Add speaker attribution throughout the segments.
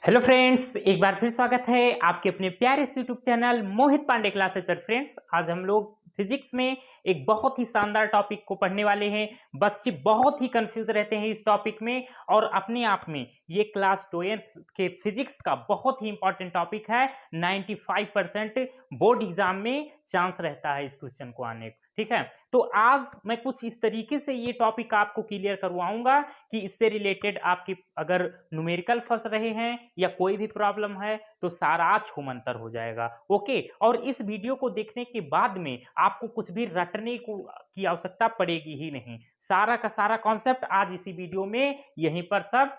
Speaker 1: Hello friends, एक बार फिर स्वागत है आपके अपने प्यारे यूट्यूब चैनल मोहित पांडे क्लासेस पर। फ्रेंड्स, आज हम लोग फिजिक्स में एक बहुत ही शानदार टॉपिक को पढ़ने वाले हैं। बच्चे बहुत ही कंफ्यूज रहते हैं इस टॉपिक में, और अपने आप में ये क्लास 12th के फिजिक्स का बहुत ही इंपॉर्टेंट टॉपिक है। 95% बोर्ड एग्जाम में चांस रहता है इस क्वेश्चन को आने का। ठीक है, तो आज मैं कुछ इस तरीके से ये टॉपिक आपको क्लियर करवाऊंगा कि इससे रिलेटेड आपकी अगर न्यूमेरिकल फंस रहे हैं या कोई भी प्रॉब्लम है तो सारा छूमंतर हो जाएगा। ओके, और इस वीडियो को देखने के बाद में आपको कुछ भी रटने की आवश्यकता पड़ेगी ही नहीं। सारा का सारा कॉन्सेप्ट आज इसी वीडियो में यहीं पर सब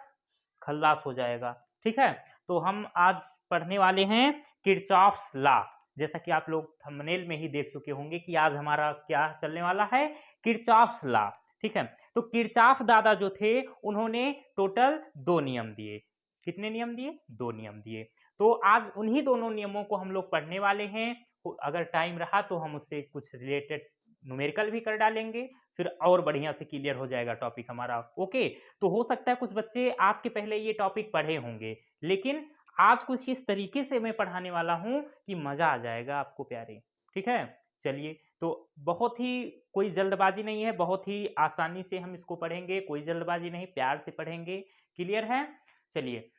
Speaker 1: खल्लास हो जाएगा। ठीक है, तो हम आज पढ़ने वाले हैं किरचॉफ्स लॉ। जैसा कि आप लोग थंबनेल में ही देख चुके होंगे कि आज हमारा क्या चलने वाला है, किरचॉफ्स लॉ। ठीक है, तो किरचॉफ दादा जो थे उन्होंने टोटल 2 नियम दिए। कितने नियम दिए? 2 नियम दिए। तो आज उन्हीं दोनों नियमों को हम लोग पढ़ने वाले हैं। अगर टाइम रहा तो हम उससे कुछ रिलेटेड न्यूमेरिकल भी कर डालेंगे, फिर और बढ़िया से क्लियर हो जाएगा टॉपिक हमारा। ओके, तो हो सकता है कुछ बच्चे आज के पहले ये टॉपिक पढ़े होंगे, लेकिन आज कुछ इस तरीके से मैं पढ़ाने वाला हूं कि मजा आ जाएगा आपको प्यारे। ठीक है, चलिए, तो बहुत ही कोई जल्दबाजी नहीं है, बहुत ही आसानी से हम इसको पढ़ेंगे, कोई जल्दबाजी नहीं, प्यार से पढ़ेंगे। क्लियर है? चलिए,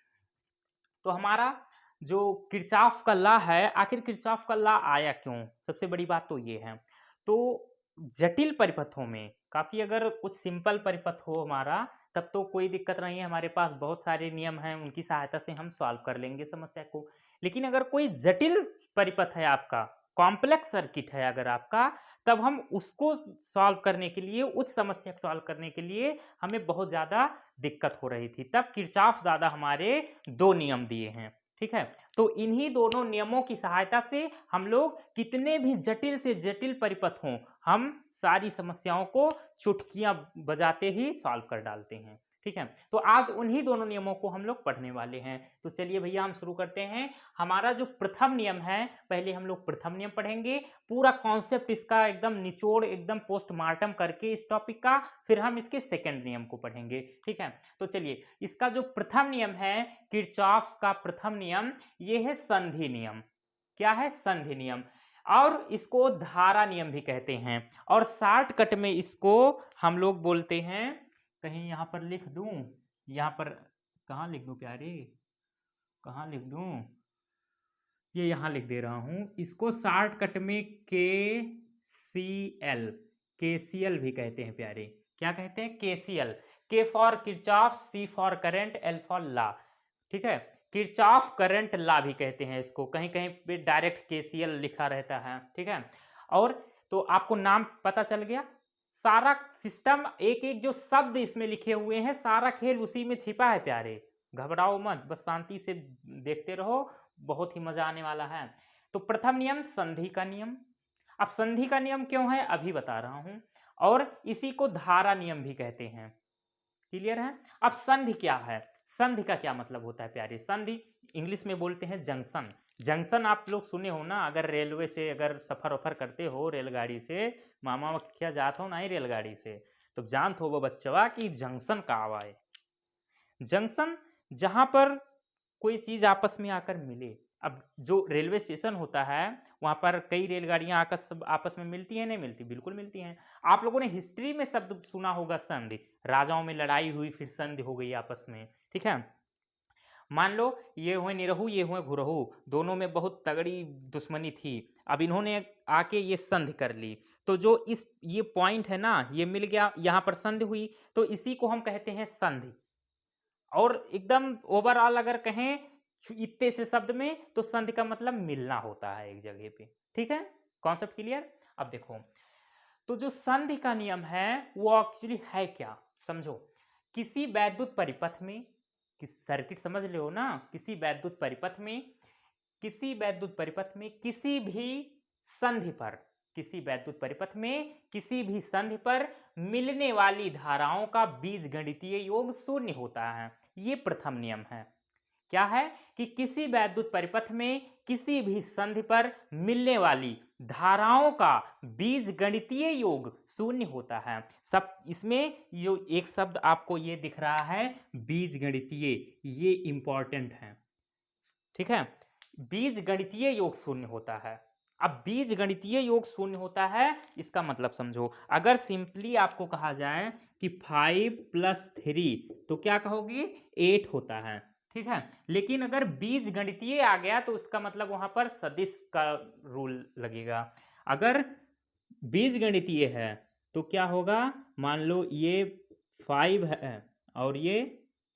Speaker 1: तो हमारा जो किरचॉफ का लॉ है, आखिर किरचॉफ का लॉ आया क्यों? सबसे बड़ी बात तो ये है। तो जटिल परिपथों में काफी, अगर कुछ सिंपल परिपथ हो हमारा तब तो कोई दिक्कत नहीं है, हमारे पास बहुत सारे नियम हैं, उनकी सहायता से हम सॉल्व कर लेंगे समस्या को। लेकिन अगर कोई जटिल परिपथ है आपका, कॉम्प्लेक्स सर्किट है अगर आपका, तब हम उसको सॉल्व करने के लिए, उस समस्या को सॉल्व करने के लिए हमें बहुत ज्यादा दिक्कत हो रही थी। तब किरचॉफ दादा हमारे 2 नियम दिए हैं। ठीक है, तो इन्हीं दोनों नियमों की सहायता से हम लोग कितने भी जटिल से जटिल परिपथ हों, हम सारी समस्याओं को चुटकियां बजाते ही सॉल्व कर डालते हैं। ठीक है, तो आज उन्हीं दोनों नियमों को हम लोग पढ़ने वाले हैं। तो चलिए भैया, हम शुरू करते हैं। हमारा जो प्रथम नियम है, पहले हम लोग प्रथम नियम पढ़ेंगे, पूरा कॉन्सेप्ट इसका एकदम निचोड़, एकदम पोस्टमार्टम करके इस टॉपिक का, फिर हम इसके सेकंड नियम को पढ़ेंगे। ठीक है, तो चलिए, इसका जो प्रथम नियम है, किरचॉफ का प्रथम नियम, ये है संधि नियम। क्या है? संधि नियम, और इसको धारा नियम भी कहते हैं, और शॉर्टकट में इसको हम लोग बोलते हैं, कहीं यहां पर लिख दूं, यहां पर कहां लिख दूं प्यारे, कहां लिख दूं, ये यहां लिख दे रहा हूं, इसको शॉर्टकट में केसीएल भी कहते हैं प्यारे। क्या कहते हैं? KCL. K for Kirchhoff, C for current, L for law. ठीक है, किरचॉफ करंट लॉ भी कहते हैं इसको, कहीं कहीं पे डायरेक्ट केसीएल लिखा रहता है। ठीक है, और तो आपको नाम पता चल गया। सारा सिस्टम, एक एक जो शब्द इसमें लिखे हुए हैं, सारा खेल उसी में छिपा है प्यारे। घबराओ मत, बस शांति से देखते रहो, बहुत ही मजा आने वाला है। तो प्रथम नियम संधि का नियम। अब संधि का नियम क्यों है अभी बता रहा हूं, और इसी को धारा नियम भी कहते हैं। क्लियर है? अब संधि क्या है? संधि का क्या मतलब होता है प्यारे? संधि इंग्लिश में बोलते हैं जंक्शन। जंक्शन आप लोग सुने हो ना, अगर रेलवे से अगर सफर वफर करते हो रेलगाड़ी से, मामा क्या जात हो ना ही रेलगाड़ी से, तो जानते हो वो बच्चवा कि जंक्शन का आवा है। जंक्शन, जहां पर कोई चीज आपस में आकर मिले। अब जो रेलवे स्टेशन होता है, वहां पर कई रेलगाड़ियां आकर आपस में मिलती हैं, नहीं मिलती? बिल्कुल मिलती हैं। आप लोगों ने हिस्ट्री में शब्द सुना होगा संधि, राजाओं में लड़ाई हुई, फिर संधि हो गई आपस में। ठीक है, मान लो ये हुए निरहू, ये हुए घुरहू, दोनों में बहुत तगड़ी दुश्मनी थी। अब इन्होंने आके ये संधि कर ली, तो जो ये पॉइंट है ना, ये मिल गया, यहां पर संधि हुई, तो इसी को हम कहते हैं संधि। और एकदम ओवरऑल अगर कहें इत्ते से शब्द में, तो संधि का मतलब मिलना होता है एक जगह पे। ठीक है, कॉन्सेप्ट क्लियर? अब देखो, तो जो संधि का नियम है वो एक्चुअली है क्या, समझो। किसी वैद्युत परिपथ में, किस सर्किट समझ लो ना, किसी वैद्युत परिपथ में, किसी वैद्युत परिपथ में किसी भी संधि पर, किसी वैद्युत परिपथ में किसी भी संधि पर मिलने वाली धाराओं का बीजगणितीय योग शून्य होता है। ये प्रथम नियम है। क्या है? कि किसी वैद्युत परिपथ में किसी भी संधि पर मिलने वाली धाराओं का बीजगणितीय योग शून्य होता है। सब इसमें जो एक शब्द आपको ये दिख रहा है बीजगणितीय, ये इंपॉर्टेंट है। ठीक है। बीजगणितीय योग शून्य होता है। अब बीजगणितीय योग शून्य होता है, इसका मतलब समझो। अगर सिंपली आपको कहा जाए कि 5 + 3 तो क्या कहोगे, 8 होता है, ठीक है। लेकिन अगर बीजगणितीय आ गया तो इसका मतलब वहां पर सदिश का रूल लगेगा। अगर बीजगणितीय है तो क्या होगा, मान लो ये 5 है और ये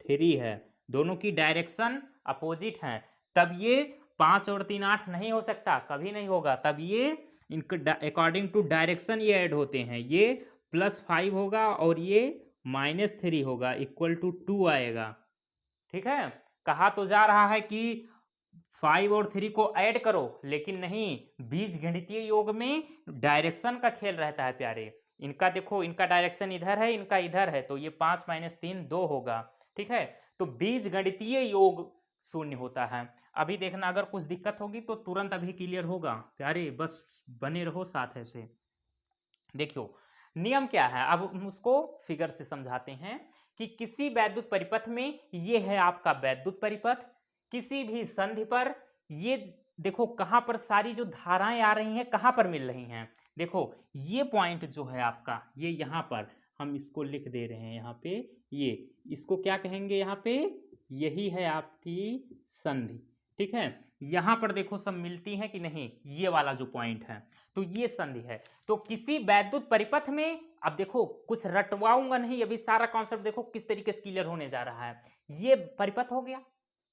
Speaker 1: 3 है, दोनों की डायरेक्शन अपोजिट है, तब ये 5 और 3 8 नहीं हो सकता, कभी नहीं होगा। तब ये इनके अकॉर्डिंग टू डायरेक्शन ये ऐड होते हैं, ये +5 होगा और ये -3 होगा, इक्वल टू 2 आएगा, ठीक है। कहा तो जा रहा है कि 5 और 3 को ऐड करो, लेकिन नहीं, बीजगणितीय योग में डायरेक्शन का खेल रहता है प्यारे। इनका देखो, इनका डायरेक्शन इधर है, इनका इधर है, तो ये 5 - 3 2 होगा, ठीक है। तो बीजगणितीय योग शून्य होता है। अभी देखना, अगर कुछ दिक्कत होगी तो तुरंत अभी क्लियर होगा प्यारे, बस बने रहो साथ ऐसे। देखियो नियम क्या है, अब हम उसको फिगर से समझाते हैं कि किसी वैद्युत परिपथ में, ये है आपका वैद्युत परिपथ, किसी भी संधि पर ये देखो कहां पर सारी जो धाराएं आ रही हैं कहां पर मिल रही हैं। देखो ये पॉइंट जो है आपका, ये यहां पर हम इसको लिख दे रहे हैं, यहाँ पे ये, इसको क्या कहेंगे, यहाँ पे यही है आपकी संधि, ठीक है। यहां पर देखो सब मिलती हैं कि नहीं, ये वाला जो पॉइंट है, तो ये संधि है। तो किसी वैद्युत परिपथ में, अब देखो कुछ रटवाऊंगा नहीं, अभी सारा कॉन्सेप्ट देखो किस तरीके से क्लियर होने जा रहा है। ये परिपथ हो गया,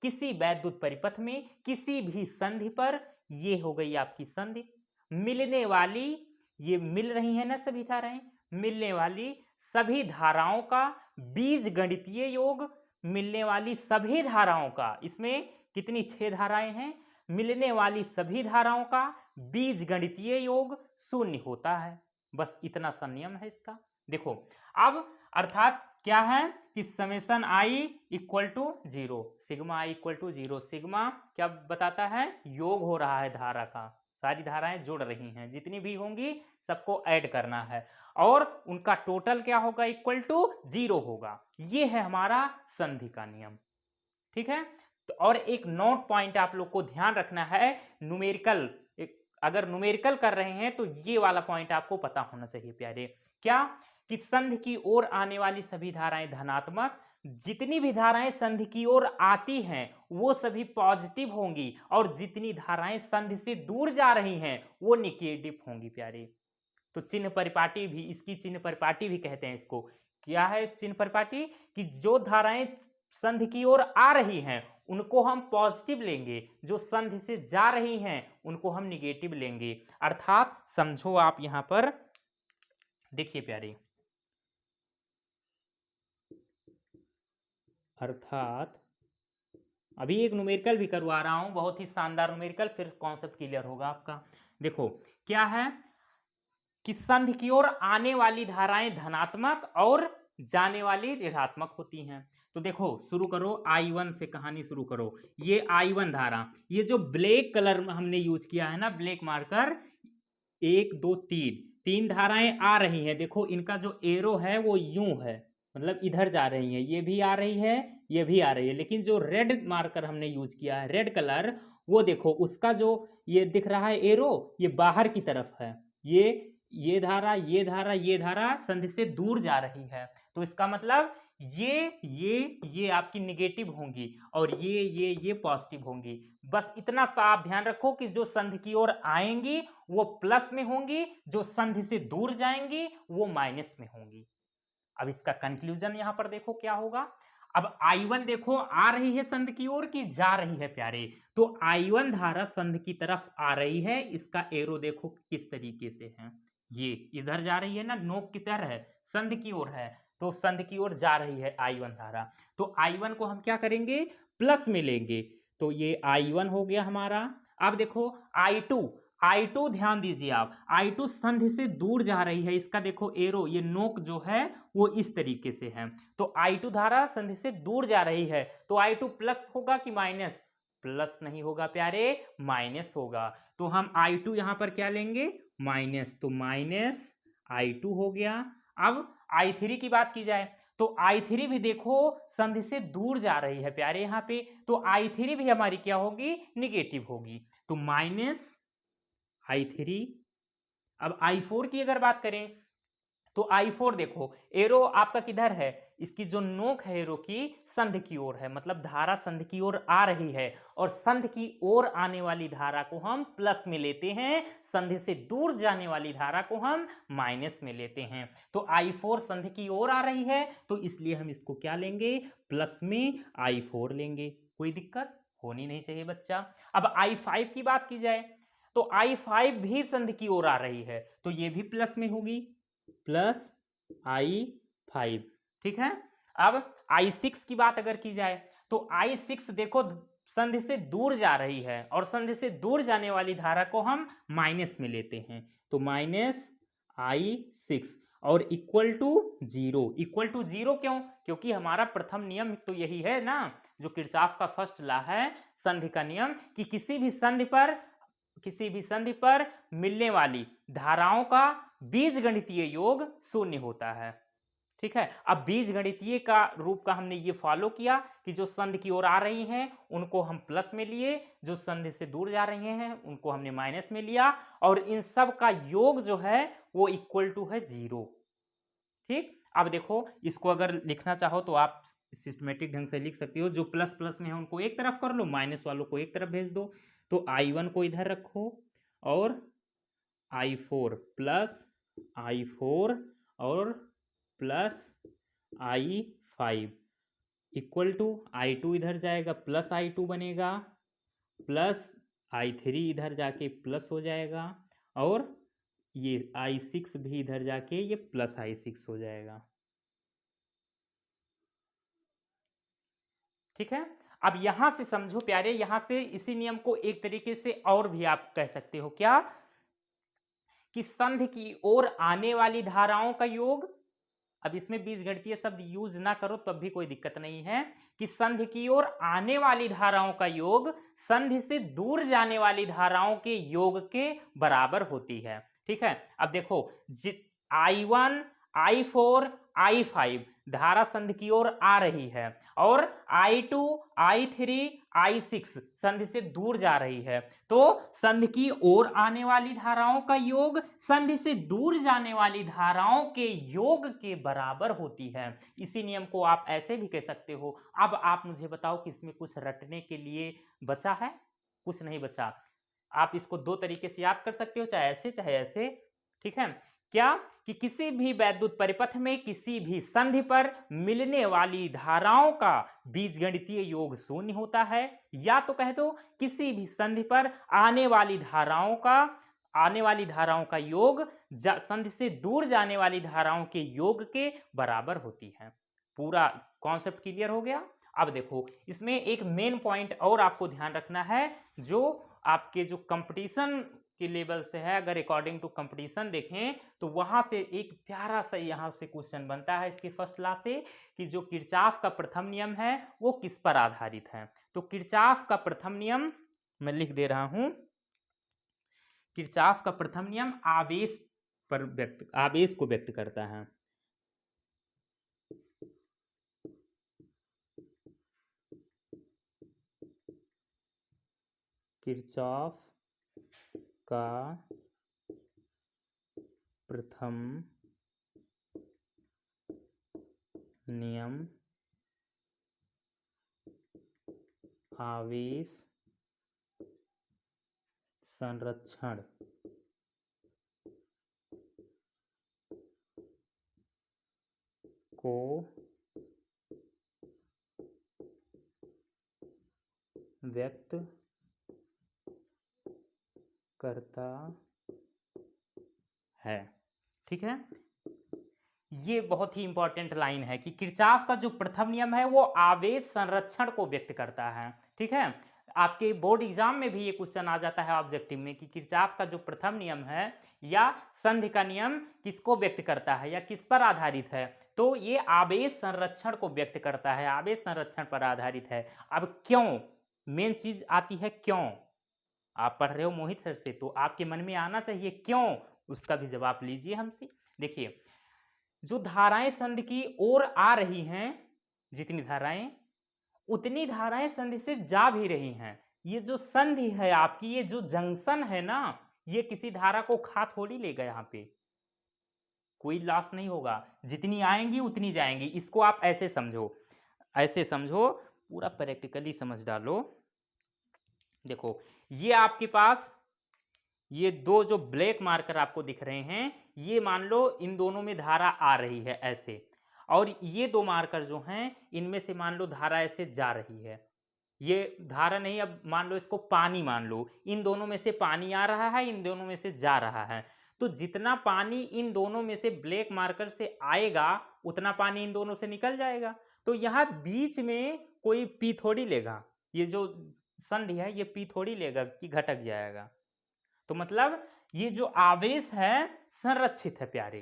Speaker 1: किसी वैद्युत परिपथ में किसी भी संधि पर, ये हो गई आपकी संधि, मिलने वाली, ये मिल रही है ना सभी धाराएं, मिलने वाली सभी धाराओं का बीजगणितीय योग, मिलने वाली सभी धाराओं का, इसमें कितनी 6 धाराएं हैं, मिलने वाली सभी धाराओं का बीजगणितीय योग शून्य होता है। बस इतना सा नियम है इसका। देखो अब अर्थात क्या है कि summation i equal to 0, sigma i equal to 0, sigma क्या बताता है, योग हो रहा है धारा का, सारी धाराएं जुड़ रही हैं, जितनी भी होंगी सबको ऐड करना है, और उनका टोटल क्या होगा, इक्वल टू 0 होगा। ये है हमारा संधि का नियम, ठीक है। तो और एक नोट पॉइंट आप लोग को ध्यान रखना है, न्यूमेरिकल, अगर न्यूमेरिकल कर रहे हैं तो ये वाला पॉइंट आपको पता होना चाहिए प्यारे, क्या कि संधि की ओर आने वाली सभी धाराएं धनात्मक, जितनी भी धाराएं संधि की ओर आती हैं वो सभी पॉजिटिव होंगी, और जितनी धाराएं संधि से दूर जा रही हैं वो निगेटिव होंगी प्यारे। तो चिन्ह परिपाटी भी, इसकी चिन्ह परिपाटी भी कहते हैं इसको। क्या है इस चिन्ह परिपाटी, कि जो धाराएं संधि की ओर आ रही हैं उनको हम पॉजिटिव लेंगे, जो संधि से जा रही हैं उनको हम निगेटिव लेंगे। अर्थात समझो आप यहां पर देखिए प्यारे, अर्थात अभी एक न्यूमेरिकल भी करवा रहा हूं, बहुत ही शानदार न्यूमेरिकल, फिर कॉन्सेप्ट क्लियर होगा आपका। देखो क्या है कि संधि की ओर आने वाली धाराएं धनात्मक और जाने वाली ऋणात्मक होती हैं। तो देखो शुरू करो, I1 से कहानी शुरू करो। ये I1 धारा, ये जो ब्लैक कलर में हमने यूज किया है ना, ब्लैक मार्कर, 1 2 3 धाराएं आ रही हैं। देखो इनका जो एरो है वो यूं है, मतलब इधर जा रही है, ये भी आ रही है, ये भी आ रही है, लेकिन जो रेड मार्कर हमने यूज किया है, रेड कलर, वो देखो उसका जो ये दिख रहा है एरो, ये बाहर की तरफ है, ये धारा, ये धारा, ये धारा संधि से दूर जा रही है। तो इसका मतलब ये आपकी निगेटिव होंगी, और ये पॉजिटिव होंगी। बस इतना सा आप ध्यान रखो कि जो संधि की ओर आएंगी वो प्लस में होंगी, जो संधि से दूर जाएंगी वो माइनस में होंगी। अब इसका कंक्लूजन यहां पर देखो क्या होगा। अब I1 देखो आ रही है संधि की ओर कि जा रही है प्यारे, तो I1 धारा संधि की तरफ आ रही है, इसका एरो देखो किस तरीके से है, ये इधर जा रही है ना, नोक किधर है, संधि की ओर है, तो संधि की ओर जा रही है I1 धारा। तो I1 को हम क्या करेंगे, प्लस में लेंगे, तो ये I1 हो गया हमारा। अब देखो I2 ध्यान दीजिए आप, I2 संधि से दूर जा रही है, इसका देखो एरो, ये नोक जो है वो इस तरीके से है, तो I2 धारा संधि से दूर जा रही है, तो I2 प्लस होगा कि माइनस, प्लस नहीं होगा प्यारे, माइनस होगा। तो हम I2 यहां पर क्या लेंगे, माइनस, तो माइनस I2 हो गया। अब I3 की बात की जाए, तो I3 भी देखो संधि से दूर जा रही है प्यारे यहाँ पे, तो I3 भी हमारी क्या होगी, निगेटिव होगी। तो -I3। अब I4 की अगर बात करें तो I4 देखो एरो आपका किधर है, इसकी जो नोक है एरो की संधि की ओर है, मतलब धारा संधि की ओर आ रही है, और संधि की ओर आने वाली धारा को हम प्लस में लेते हैं, संधि से दूर जाने वाली धारा को हम माइनस में लेते हैं। तो I4 संधि की ओर आ रही है, तो इसलिए हम इसको क्या लेंगे, प्लस में I4 लेंगे। कोई दिक्कत होनी नहीं चाहिए बच्चा। अब I5 की बात की जाए तो I5 भी संधि की ओर आ रही है, तो ये भी प्लस में होगी, प्लस I5। ठीक है। अब I6 की बात अगर की जाए तो I6 देखो संधि से दूर जा रही है, और संधि से दूर जाने वाली धारा को हम माइनस में लेते हैं, तो -I6 और इक्वल टू 0। इक्वल टू 0 क्यों, क्योंकि हमारा प्रथम नियम तो यही है ना, जो किरचॉफ का फर्स्ट लॉ है संधि का नियम, कि किसी भी संधि पर मिलने वाली धाराओं का बीजगणितीय योग शून्य होता है। ठीक है। अब बीजगणितीय का रूप का हमने ये फॉलो किया कि जो संधि की ओर आ रही हैं उनको हम प्लस में लिए, जो संधि से दूर जा रहे हैं उनको हमने माइनस में लिया, और इन सब का योग जो है वो इक्वल टू है 0। ठीक। अब देखो इसको अगर लिखना चाहो तो आप सिस्टमेटिक ढंग से लिख सकते हो, जो प्लस प्लस में है उनको एक तरफ कर लो, माइनस वालों को एक तरफ भेज दो। तो I1 को इधर रखो और I4 प्लस I4 और plus I5 equal to I2 इधर जाएगा प्लस I2 बनेगा, प्लस I3 इधर जाके प्लस हो जाएगा, और ये I6 भी इधर जाके ये प्लस I6 हो जाएगा। ठीक है। अब यहां से समझो प्यारे, यहां से इसी नियम को एक तरीके से और भी आप कह सकते हो, क्या, कि संधि की ओर आने वाली धाराओं का योग, अब इसमें बीजगणितीय शब्द यूज ना करो तब भी कोई दिक्कत नहीं है, कि संधि की ओर आने वाली धाराओं का योग संधि से दूर जाने वाली धाराओं के योग के बराबर होती है। ठीक है। अब देखो I1, I4, I5 धारा संधि की ओर आ रही है, और I2, I3, I6 संधि से दूर जा रही है, तो संधि की ओर आने वाली धाराओं का योग संधि से दूर जाने वाली धाराओं के योग के बराबर होती है। इसी नियम को आप ऐसे भी कह सकते हो। अब आप मुझे बताओ कि इसमें कुछ रटने के लिए बचा है? कुछ नहीं बचा। आप इसको दो तरीके से याद कर सकते हो, चाहे ऐसे चाहे ऐसे। ठीक है। क्या, कि किसी भी वैद्युत परिपथ में किसी भी संधि पर मिलने वाली धाराओं का बीजगणितीय योग शून्य होता है, या तो कह दो किसी भी संधि पर आने वाली धाराओं का योग संधि से दूर जाने वाली धाराओं के योग के बराबर होती है। पूरा कॉन्सेप्ट क्लियर हो गया। अब देखो इसमें एक मेन पॉइंट और आपको ध्यान रखना है, जो आपके जो कंपटीशन के लेवल से है, अगर अकॉर्डिंग टू कंपटीशन देखें तो वहां से एक प्यारा सा यहां से क्वेश्चन बनता है इसके फर्स्ट लॉ से, कि जो किरचॉफ का प्रथम नियम है वो किस पर आधारित है। तो किरचॉफ का प्रथम नियम मैं लिख दे रहा हूं, किरचॉफ का प्रथम नियम आवेश को व्यक्त करता है। किरचॉफ का प्रथम नियम आवेश संरक्षण को व्यक्त करता है। ठीक है। ये बहुत ही इंपॉर्टेंट लाइन है कि किरचॉफ का जो प्रथम नियम है वो आवेश संरक्षण को व्यक्त करता है। ठीक है। आपके बोर्ड एग्जाम में भी ये क्वेश्चन आ जाता है ऑब्जेक्टिव में, कि किरचॉफ का जो प्रथम नियम है या संधि का नियम किसको व्यक्त करता है या किस पर आधारित है, तो ये आवेश संरक्षण को व्यक्त करता है, आवेश संरक्षण पर आधारित है। अब क्यों, मेन चीज आती है क्यों। आप पढ़ रहे हो मोहित सर से, तो आपके मन में आना चाहिए क्यों, उसका भी जवाब लीजिए हमसे। देखिए जो धाराएं संधि की ओर आ रही हैं, जितनी धाराएं, उतनी धाराएं संधि से जा भी रही हैं। ये जो संधि है आपकी, ये जो जंक्शन है ना, ये किसी धारा को खा थोड़ी लेगा, यहाँ पे कोई लॉस नहीं होगा, जितनी आएंगी उतनी जाएंगी। इसको आप ऐसे समझो, ऐसे समझो, पूरा प्रैक्टिकली समझ डालो। देखो ये आपके पास ये दो जो ब्लैक मार्कर आपको दिख रहे हैं, ये मान लो इन दोनों में धारा आ रही है ऐसे, और ये दो मार्कर जो हैं इनमें से मान लो धारा ऐसे जा रही है। ये धारा नहीं, अब मान लो इसको पानी मान लो, इन दोनों में से पानी आ रहा है, इन दोनों में से जा रहा है। तो जितना पानी इन दोनों में से ब्लैक मार्कर से आएगा उतना पानी इन दोनों से निकल जाएगा। तो यहाँ बीच में कोई पी थोड़ी लेगा, ये जो संधि है ये पी थोड़ी लेगा कि घटक जाएगा। तो मतलब ये जो आवेश है संरक्षित है प्यारे,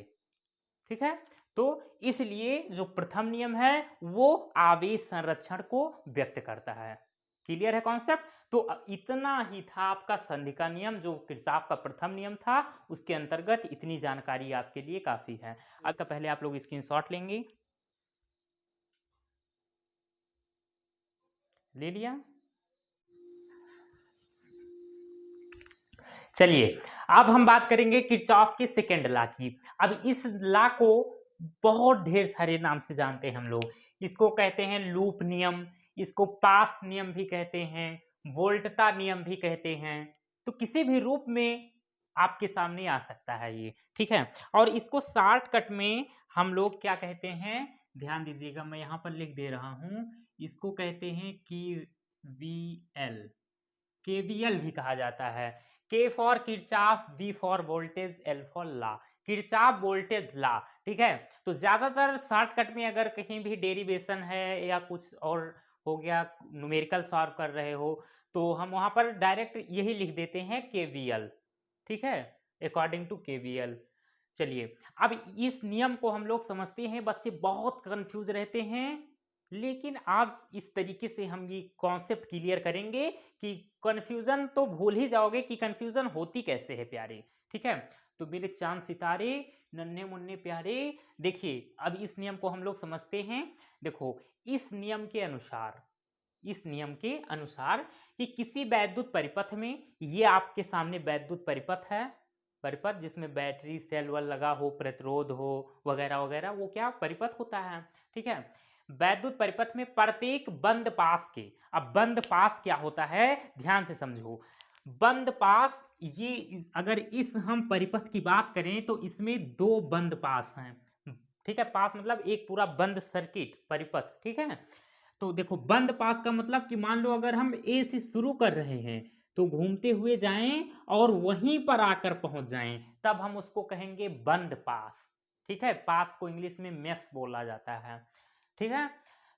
Speaker 1: ठीक है। तो इसलिए जो प्रथम नियम है वो आवेश संरक्षण को व्यक्त करता है। क्लियर है कॉन्सेप्ट? तो इतना ही था आपका संधि का नियम, जो किरचॉफ का प्रथम नियम था, उसके अंतर्गत इतनी जानकारी आपके लिए काफी है। आज का पहले आप लोग स्क्रीनशॉट लेंगे, ले लिया? चलिए अब हम बात करेंगे किरचॉफ के सेकेंड लॉ की। अब इस लॉ को बहुत ढेर सारे नाम से जानते हैं हम लोग। इसको कहते हैं लूप नियम, इसको पास नियम भी कहते हैं, वोल्टता नियम भी कहते हैं। तो किसी भी रूप में आपके सामने आ सकता है ये, ठीक है। और इसको शॉर्टकट में हम लोग क्या कहते हैं, ध्यान दीजिएगा, मैं यहाँ पर लिख दे रहा हूँ, इसको कहते हैं KVL, KVL भी कहा जाता है। K for Kirchhoff, V for voltage, L for law, Kirchhoff voltage law, ठीक है। तो ज्यादातर शॉर्टकट में अगर कहीं भी डेरिवेशन है या कुछ और हो गया, न्यूमेरिकल सॉल्व कर रहे हो, तो हम वहां पर डायरेक्ट यही लिख देते हैं KVL, ठीक है, अकॉर्डिंग टू KVL। चलिए अब इस नियम को हम लोग समझते हैं, बच्चे बहुत कंफ्यूज रहते हैं, लेकिन आज इस तरीके से हम ये कॉन्सेप्ट क्लियर करेंगे कि कंफ्यूजन तो भूल ही जाओगे कि कंफ्यूजन होती कैसे है प्यारे, ठीक है। तो मेरे चांद सितारे, नन्हे मुन्ने प्यारे, देखिए अब इस नियम को हम लोग समझते हैं। देखो इस नियम के अनुसार, इस नियम के अनुसार कि किसी वैद्युत परिपथ में, ये आपके सामने वैद्युत परिपथ है, परिपथ जिसमें बैटरी सेल वल लगा हो, प्रतिरोध हो वगैरह वगैरह, वो क्या परिपथ होता है, ठीक है। वैद्युत परिपथ में प्रत्येक बंद पास के, अब बंद पास क्या होता है ध्यान से समझो। बंद पास, ये अगर इस हम परिपथ की बात करें तो इसमें दो बंद पास हैं, ठीक है। पास मतलब एक पूरा बंद सर्किट परिपथ, ठीक है। तो देखो बंद पास का मतलब कि मान लो अगर हम ए से शुरू कर रहे हैं तो घूमते हुए जाएं और वहीं पर आकर पहुंच जाएं, तब हम उसको कहेंगे बंद पास, ठीक है। पास को इंग्लिश में मेश बोला जाता है, ठीक है।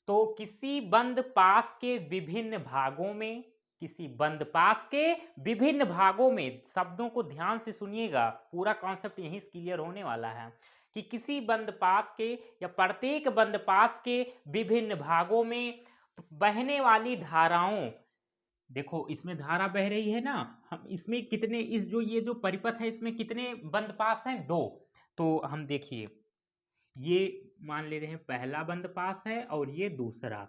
Speaker 1: तो किसी बंद पास के विभिन्न भागों में, किसी बंद पास के विभिन्न भागों में, शब्दों को ध्यान से सुनिएगा, पूरा कॉन्सेप्ट यहीं क्लियर होने वाला है कि किसी बंद पास के या प्रत्येक बंद पास के विभिन्न भागों में बहने वाली धाराओं, देखो इसमें धारा बह रही है ना, हम इसमें कितने, इस जो ये जो परिपथ है इसमें कितने बंद पास हैं, दो। तो हम देखिए ये मान ले रहे हैं पहला बंद पास है और ये दूसरा।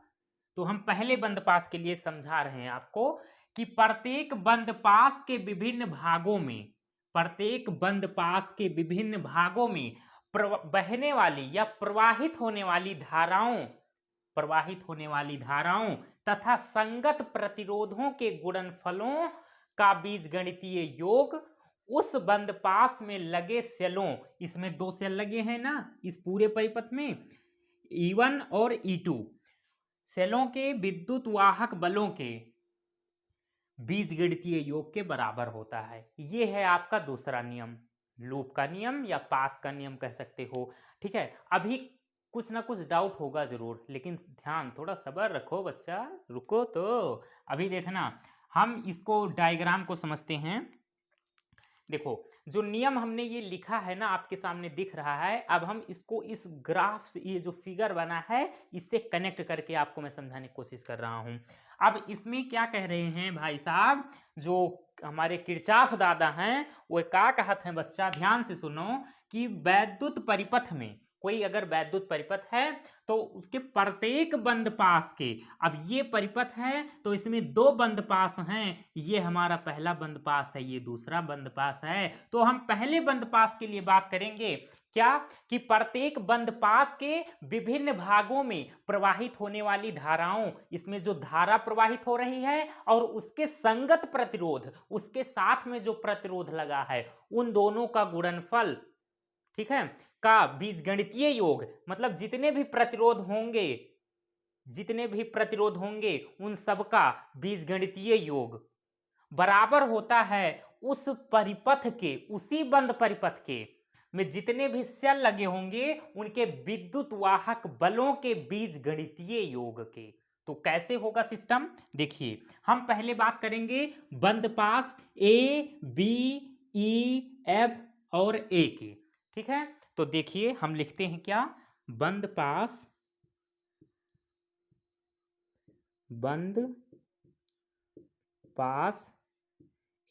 Speaker 1: तो हम पहले बंद पास के लिए समझा रहे हैं आपको कि प्रत्येक बंद पास के विभिन्न भागों में, प्रत्येक बंद पास के विभिन्न भागों में बहने वाली या प्रवाहित होने वाली धाराओं, प्रवाहित होने वाली धाराओं तथा संगत प्रतिरोधों के गुणनफलों का बीजगणितीय योग उस बंद पास में लगे सेलों, इसमें दो सेल लगे हैं ना इस पूरे परिपथ में, E1 और E2, सेलों के विद्युत वाहक बलों के बीजगणितीय योग के बराबर होता है। ये है आपका दूसरा नियम, लूप का नियम या पास का नियम कह सकते हो, ठीक है। अभी कुछ ना कुछ डाउट होगा जरूर, लेकिन ध्यान, थोड़ा सब्र रखो बच्चा, रुको तो। अभी देखना, हम इसको डायग्राम को समझते हैं। देखो जो नियम हमने ये लिखा है ना, आपके सामने दिख रहा है, अब हम इसको इस ग्राफ से, ये जो फिगर बना है इससे कनेक्ट करके आपको मैं समझाने की कोशिश कर रहा हूं। अब इसमें क्या कह रहे हैं भाई साहब, जो हमारे किरचॉफ दादा हैं वो क्या कहते हैं बच्चा, ध्यान से सुनो, कि वैद्युत परिपथ में कोई अगर वैद्युत परिपथ है तो उसके प्रत्येक बंद पास के, अब ये परिपथ है तो इसमें दो बंद पास हैं, ये हमारा पहला बंद पास है, ये दूसरा बंद पास है, तो हम पहले बंद पास के लिए बात करेंगे क्या कि प्रत्येक बंद पास के विभिन्न भागों में प्रवाहित होने वाली धाराओं, इसमें जो धारा प्रवाहित हो रही है और उसके संगत प्रतिरोध, उसके साथ में जो प्रतिरोध लगा है, उन दोनों का गुणनफल, ठीक है, का बीजगणितीय योग, मतलब जितने भी प्रतिरोध होंगे उन सब का बीजगणितीय योग बराबर होता है उस परिपथ के, उसी बंद परिपथ के में जितने भी सेल लगे होंगे उनके विद्युत वाहक बलों के बीजगणितीय योग के। तो कैसे होगा सिस्टम, देखिए हम पहले बात करेंगे बंद पास ए बी ई एफ और ए की, ठीक है। तो देखिए हम लिखते हैं क्या, बंद पास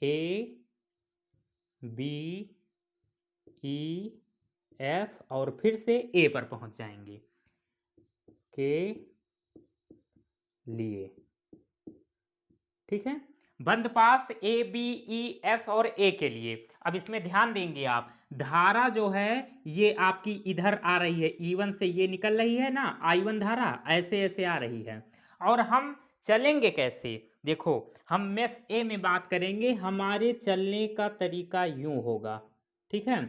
Speaker 1: ए बी ई एफ और फिर से ए पर पहुंच जाएंगे के लिए, ठीक है। बंद पास ए बी ई एफ और ए के लिए अब इसमें ध्यान देंगे आप, धारा जो है ये आपकी इधर आ रही है, E1 से ये निकल रही है ना I1 धारा, ऐसे ऐसे आ रही है, और हम चलेंगे कैसे, देखो हम मेष ए में बात करेंगे, हमारे चलने का तरीका यूं होगा, ठीक है।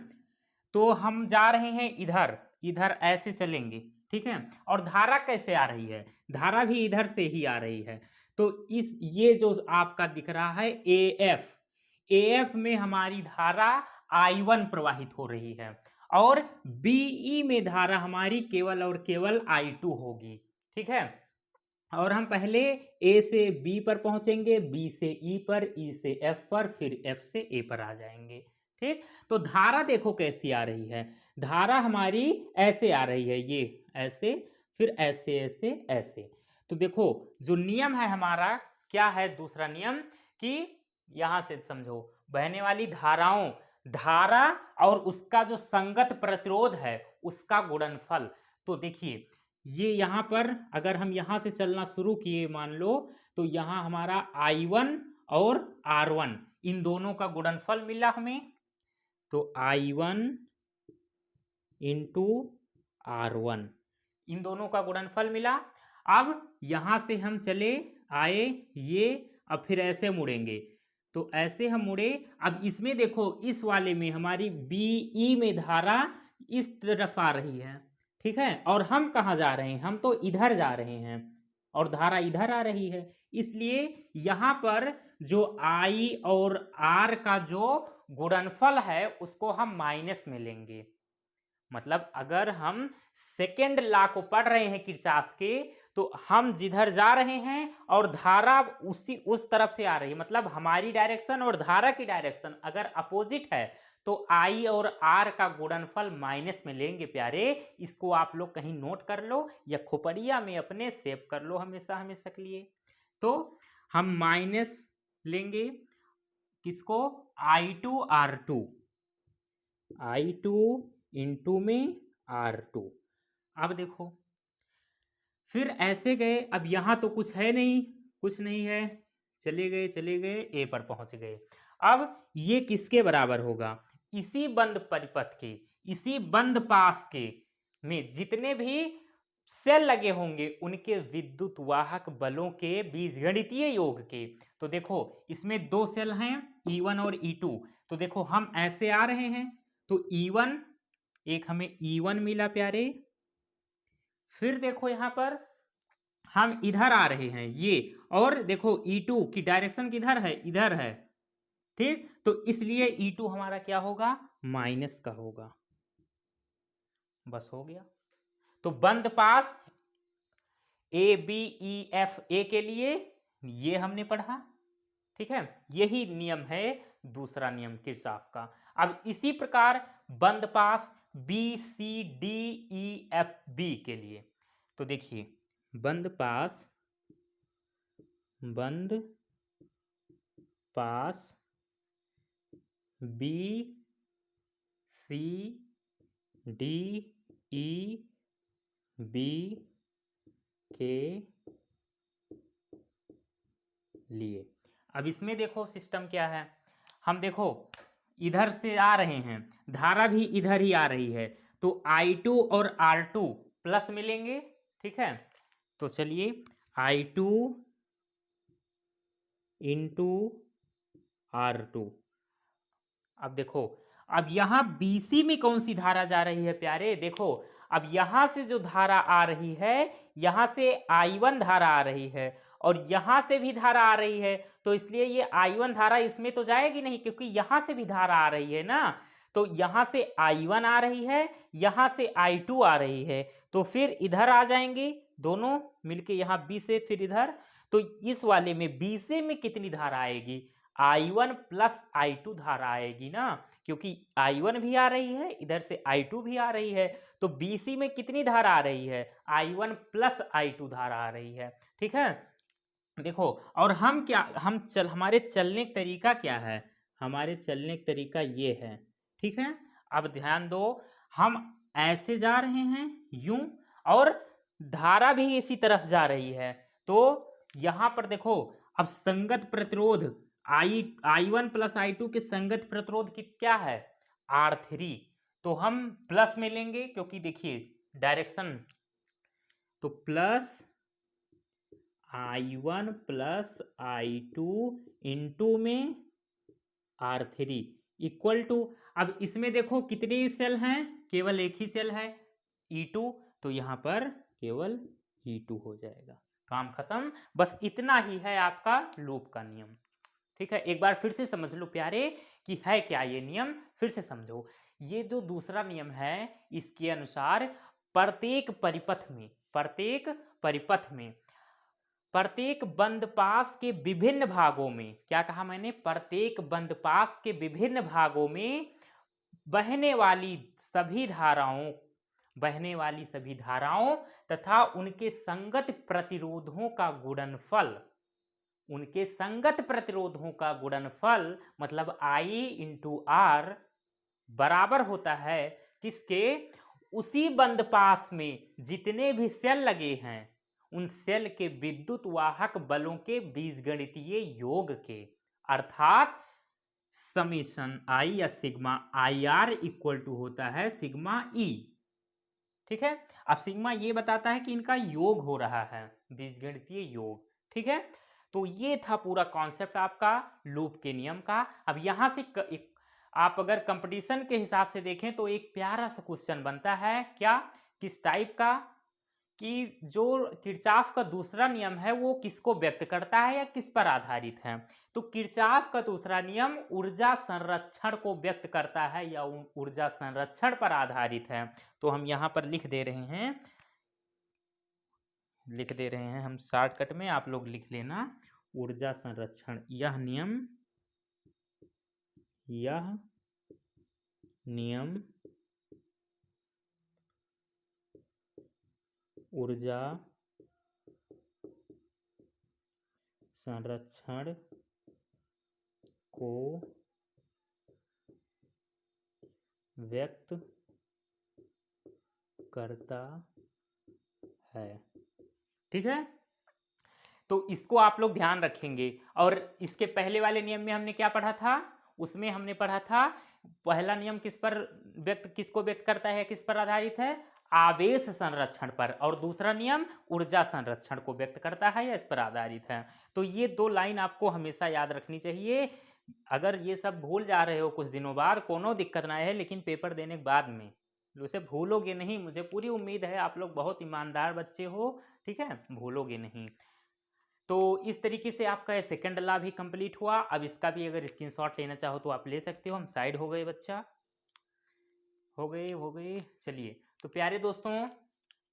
Speaker 1: तो हम जा रहे हैं इधर, इधर ऐसे चलेंगे, ठीक है, और धारा कैसे आ रही है, धारा भी इधर से ही आ रही है, तो इस ये जो आपका दिख रहा है AF में हमारी धारा I1 प्रवाहित हो रही है और BE में धारा हमारी केवल और केवल I2 होगी, ठीक है। और हम पहले A से B पर पहुंचेंगे, B से E पर, E से F पर, फिर F से A पर आ जाएंगे, ठीक। तो धारा देखो कैसी आ रही है, धारा हमारी ऐसे आ रही है, ये ऐसे, फिर ऐसे ऐसे ऐसे। तो देखो जो नियम है हमारा क्या है, दूसरा नियम, कि यहां से समझो बहने वाली धाराओं, धारा और उसका जो संगत प्रतिरोध है उसका गुणनफल। तो देखिए ये यहाँ पर अगर हम यहाँ से चलना शुरू किए मान लो, तो यहाँ हमारा I1 और R1 इन दोनों का गुणनफल मिला हमें, तो I1 इंटू R1 इन दोनों का गुणनफल मिला। अब यहाँ से हम चले आए ये, अब फिर ऐसे मुड़ेंगे, तो ऐसे हम मुड़े, अब इसमें देखो इस वाले में हमारी BE में धारा इस तरफ आ रही है, ठीक है, और हम कहाँ जा रहे हैं, हम तो इधर जा रहे हैं और धारा इधर आ रही है, इसलिए यहाँ पर जो I और R का जो गुणनफल है उसको हम माइनस में लेंगे। मतलब अगर हम सेकेंड लॉ को पढ़ रहे हैं किरचॉफ के, तो हम जिधर जा रहे हैं और धारा उस तरफ से आ रही है, मतलब हमारी डायरेक्शन और धारा की डायरेक्शन अगर अपोजिट है तो I और R का गुणनफल माइनस में लेंगे प्यारे। इसको आप लोग कहीं नोट कर लो या खोपड़िया में अपने सेव कर लो हमेशा हमेशा के लिए। तो हम माइनस लेंगे किसको, I2 R2, I2 इंटू में R2। अब देखो फिर ऐसे गए, अब यहाँ तो कुछ है नहीं, कुछ नहीं है, चले गए ए पर पहुंच गए। अब ये किसके बराबर होगा, इसी बंद परिपथ के, इसी बंद पास के में जितने भी सेल लगे होंगे उनके विद्युत वाहक बलों के बीजगणितीय योग के। तो देखो इसमें दो सेल हैं E1 और E2, तो देखो हम ऐसे आ रहे हैं, तो E1 एक हमें E1 मिला प्यारे, फिर देखो यहां पर हम इधर आ रहे हैं ये, और देखो E2 की डायरेक्शन किधर है, इधर है, ठीक, तो इसलिए E2 हमारा क्या होगा, माइनस का होगा, बस हो गया। तो बंद पास ABEFA के लिए ये हमने पढ़ा, ठीक है, यही नियम है दूसरा नियम किरचॉफ का। अब इसी प्रकार बंद पास BCDEFB के लिए, तो देखिए बंद पास BCDEF ई बी के लिए। अब इसमें देखो सिस्टम क्या है, हम देखो इधर से आ रहे हैं, धारा भी इधर ही आ रही है, तो I2 और R2 प्लस मिलेंगे, ठीक है। तो चलिए I2 इंटू R2। अब देखो, अब यहां BC में कौन सी धारा जा रही है प्यारे, देखो अब यहां से जो धारा आ रही है, यहां से I1 धारा आ रही है और यहां से भी धारा आ रही है, तो इसलिए ये I1 धारा इसमें तो जाएगी नहीं, क्योंकि यहां से भी धारा आ रही है ना। तो यहां से I1 आ रही है, यहां से I2 आ रही है, तो फिर इधर आ जाएंगे दोनों मिलके, यहां B से फिर इधर। तो इस वाले में B से में कितनी धारा आएगी, I1 प्लस I2 धारा आएगी ना, क्योंकि I1 भी आ रही है, इधर से I2 भी आ रही है, तो BC में कितनी धारा आ रही है, I1 प्लस I2 धारा आ रही है, ठीक है। देखो, और हम क्या, हमारे चलने का तरीका क्या है, हमारे चलने का तरीका ये है, ठीक है। अब ध्यान दो, हम ऐसे जा रहे हैं यूं, और धारा भी इसी तरफ जा रही है, तो यहां पर देखो, अब संगत प्रतिरोध I1 प्लस I2 के संगत प्रतिरोध की क्या है, R3, तो हम प्लस में लेंगे, क्योंकि देखिए डायरेक्शन, तो plus I1 plus I2 into में R3 इक्वल टू, अब इसमें देखो कितने सेल हैं, केवल एक ही सेल है E2, तो यहां पर केवल E2 हो जाएगा, काम खत्म। बस इतना ही है आपका लूप का नियम, ठीक है। एक बार फिर से समझ लो प्यारे कि है क्या ये नियम, फिर से समझो। ये जो दूसरा नियम है, इसके अनुसार प्रत्येक परिपथ में प्रत्येक बंद पास के विभिन्न भागों में, क्या कहा मैंने, प्रत्येक बंद पास के विभिन्न भागों में बहने वाली सभी धाराओं तथा उनके संगत प्रतिरोधों का गुणनफल, मतलब I इंटू R बराबर होता है किसके, उसी बंद पास में जितने भी सेल लगे हैं उन सेल के विद्युत वाहक बलों के बीजगणितीय योग के, अर्थात समेशन I या सिग्मा IR इक्वल टू होता है सिग्मा E, ठीक है। अब सिग्मा ये बताता है कि इनका योग हो रहा है, बीजगणितीय योग, ठीक है। तो ये था पूरा कॉन्सेप्ट आपका लूप के नियम का। अब यहां से आप अगर कंपटीशन के हिसाब से देखें तो एक प्यारा सा क्वेश्चन बनता है, क्या, किस टाइप का, कि जो किरचॉफ का दूसरा नियम है वो किसको व्यक्त करता है या किस पर आधारित है। तो किरचॉफ का दूसरा नियम ऊर्जा संरक्षण को व्यक्त करता है या ऊर्जा संरक्षण पर आधारित है। तो हम यहाँ पर लिख दे रहे हैं हम शॉर्टकट में, आप लोग लिख लेना ऊर्जा संरक्षण। यह नियम ऊर्जा संरक्षण को व्यक्त करता है, ठीक है। तो इसको आप लोग ध्यान रखेंगे। और इसके पहले वाले नियम में हमने क्या पढ़ा था, उसमें हमने पढ़ा था पहला नियम किसको व्यक्त करता है, किस पर आधारित है, आवेश संरक्षण पर, और दूसरा नियम ऊर्जा संरक्षण को व्यक्त करता है या इस पर आधारित है। तो ये दो लाइन आपको हमेशा याद रखनी चाहिए। अगर ये सब भूल जा रहे हो कुछ दिनों बाद, कोनो दिक्कत ना है, लेकिन पेपर देने के बाद में उसे भूलोगे नहीं, मुझे पूरी उम्मीद है, आप लोग बहुत ईमानदार बच्चे हो, ठीक है, भूलोगे नहीं। तो इस तरीके से आपका सेकंड लॉ भी कंप्लीट हुआ। अब इसका भी अगर स्क्रीनशॉट लेना चाहो तो आप ले सकते हो। हम साइड हो गए बच्चा, हो गए। चलिए, तो प्यारे दोस्तों,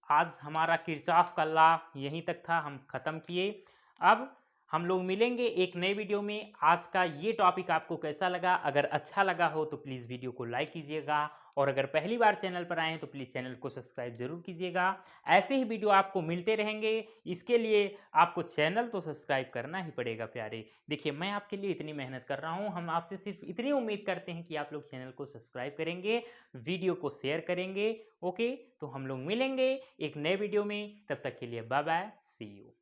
Speaker 1: आज हमारा किरचॉफ का लॉ यहीं तक था, हम खत्म किए। अब हम लोग मिलेंगे एक नए वीडियो में। आज का ये टॉपिक आपको कैसा लगा, अगर अच्छा लगा हो तो प्लीज़ वीडियो को लाइक कीजिएगा और अगर पहली बार चैनल पर आए हैं तो प्लीज़ चैनल को सब्सक्राइब ज़रूर कीजिएगा। ऐसे ही वीडियो आपको मिलते रहेंगे, इसके लिए आपको चैनल तो सब्सक्राइब करना ही पड़ेगा प्यारे। देखिए मैं आपके लिए इतनी मेहनत कर रहा हूँ, हम आपसे सिर्फ इतनी उम्मीद करते हैं कि आप लोग चैनल को सब्सक्राइब करेंगे, वीडियो को शेयर करेंगे। ओके, तो हम लोग मिलेंगे एक नए वीडियो में, तब तक के लिए बाय बाय, सी यू।